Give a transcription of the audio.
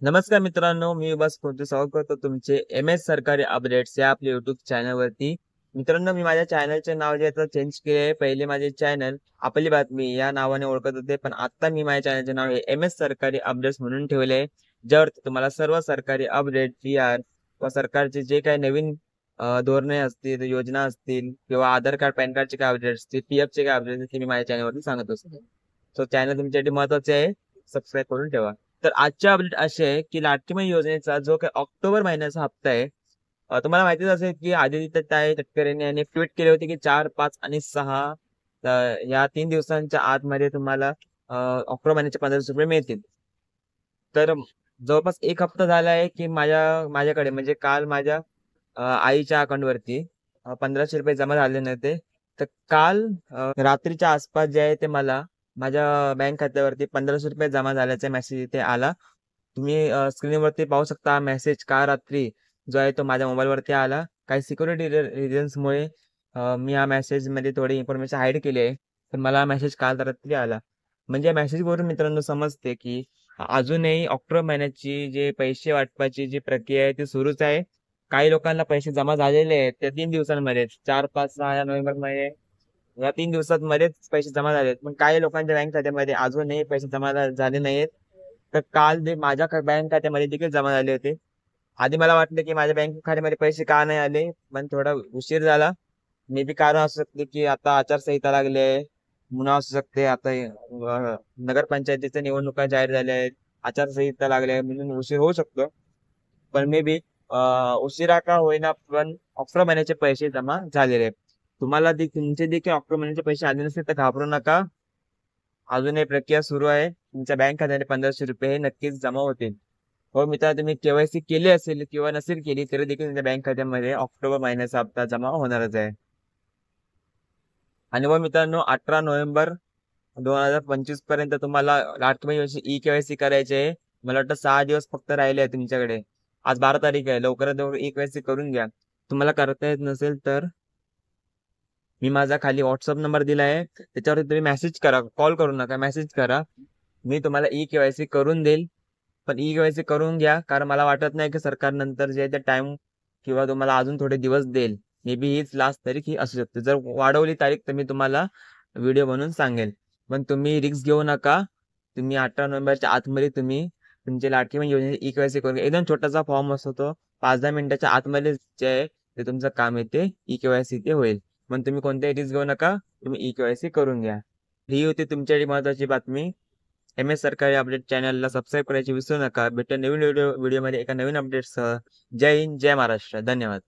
नमस्कार मित्रांनो, मी बस कोणते स्वागत करतो तुमचे MS सरकारी अपडेट्स या आपल्या युट्यूब चॅनलवरती. मित्रांनो, मी माझ्या चॅनलचे नाव जे आता चेंज केले आहे. पहिले माझे चॅनल आपली बातमी या नावाने ओळखत होते, पण आता मी माझ्या चॅनलचे नाव हे MS सरकारी अपडेट्स म्हणून ठेवले आहे, ज्यावरती तुम्हाला सर्व सरकारी अपडेट, PR व सरकारचे जे काही नवीन धोरणे असतील, योजना असतील किंवा आधार कार्ड, पॅन कार्डचे काय अपडेट असतील, PF चे काय अपडेट असतील, ते मी माझ्या चॅनलवरती सांगत असतो. सो चॅनल तुमच्यासाठी महत्त्वाचे आहे, सबस्क्राईब करून ठेवा. तर आजचे अपडेट असे आहे की लाडकी बहीण योजनेचा जो काही ऑक्टोबर महिन्याचा हप्ता आहे, तुम्हाला माहितीच असेल की आदित्य ताई तटकरे यांनी ट्विट केले होते की 4, 5 आणि 6 या 3 दिवसांच्या आतमध्ये तुम्हाला ऑक्टोबर महिन्याचे 1500 रुपये मिळतील. तर जवळपास एक हप्ता झाला आहे की माझ्याकडे म्हणजे काल माझ्या आईच्या अकाउंटवरती 1500 रुपये जमा झाले नव्हते. तर काल रात्रीच्या आसपास जे आहे ते मला माझ्या बँक खात्यावरती 1500 रुपये जमा झाल्याचा मेसेज इथे आला. तुम्ही स्क्रीनवरती पाहू शकता हा मेसेज काल रात्री जो आहे तो माझ्या मोबाईलवरती आला. काही सिक्युरिटी रिझन्समुळे मी हा मेसेजमध्ये थोडी इन्फॉर्मेशन हाईड केली आहे. पण मला हा मेसेज काल रात्री आला. म्हणजे या मेसेजवरून मित्रांनो समजते की अजूनही ऑक्टोबर महिन्याची जे पैसे वाटपाची जी प्रक्रिया आहे ती सुरूच आहे. काही लोकांना पैसे जमा झालेले आहेत त्या 3 दिवसांमध्येच 4, 5, 6 या नोव्हेंबरमध्ये या 3 दिवसांमध्येच पैसे जमा झालेत. पण काही लोकांच्या बँक खात्यामध्ये अजूनही पैसे जमा झाले नाहीत. तर काल ते माझ्या बँक खात्यामध्ये देखील जमा झाले होते. आधी मला वाटलं की माझ्या बँक खात्यामध्ये पैसे का नाही आले, पण थोडा उशीर झाला. मे बी कारण असू शकते की आता आचारसंहिता लागली आहे म्हणून असू शकते. आता नगरपंचायतीच्या निवडणुका जाहीर झाल्या आहेत, आचारसंहिता लागली आहे म्हणून उशीर होऊ शकतो. पण मे बी उशिरा का होईना पण ऑक्टोबर महिन्याचे पैसे जमा झालेले आहेत. तुम्हाला तुमचे देखील ऑक्टोबर महिन्याचे पैसे आले नसतील तर घाबरू नका. अजूनही प्रक्रिया सुरू आहे. तुमच्या बँक खात्याने 1500 रुपये हे नक्कीच जमा होतील. हो मित्रा, तुम्ही KYC केली असेल किंवा नसेल केली तरी देखील तुमच्या बँक खात्यामध्ये ऑक्टोबर महिन्याचा हप्ता जमा होणारच आहे. आणि मग मित्रांनो, 18 नोव्हेंबर 2025 पर्यंत तुम्हाला लाडकी बहीण योजनेची E-KYC करायची आहे. मला वाटतं 6 दिवस फक्त राहिले आहे तुमच्याकडे. आज 12 तारीख आहे. लवकरात लवकर E-KYC करून घ्या. तुम्हाला करता येत नसेल तर मी माझा खाली व्हॉट्सअप नंबर दिला आहे, त्याच्यावरती तुम्ही मेसेज करा, कॉल करू नका, मेसेज करा. मी तुम्हाला E-KYC करून देईल. पण E-KYC करून घ्या, कारण मला वाटत नाही की सरकार नंतर जे आहे ते टाइम किंवा तुम्हाला अजून थोडे दिवस देईल. मे बी हीच लास्ट तारीख ही असू शकते. जर वाढवली तारीख तर मी तुम्हाला व्हिडिओ बनवून सांगेल. पण तुम्ही रिस्क घेऊ नका. तुम्ही 18 नोव्हेंबरच्या आतमध्ये तुम्ही तुमचे लाडकी बहीण योजनेची E-KYC करून घ्या. एकदम छोटासा फॉर्म असतो तो. 5-10 मिनिटाच्या आतमध्ये जे आहे ते तुमचं काम येते E-KYC ते होईल. पण तुम्ही कोणत्याही रिस्क घेऊ नका. तुम्ही E-KYC करून घ्या. ही होती तुमच्यासाठी महत्त्वाची बातमी. MS सरकारी अपडेट चॅनलला सबस्क्राईब करायची विसरू नका. भेटूया नवीन व्हिडिओमध्ये एका नवीन अपडेटसह. जय हिंद, जय महाराष्ट्र. धन्यवाद.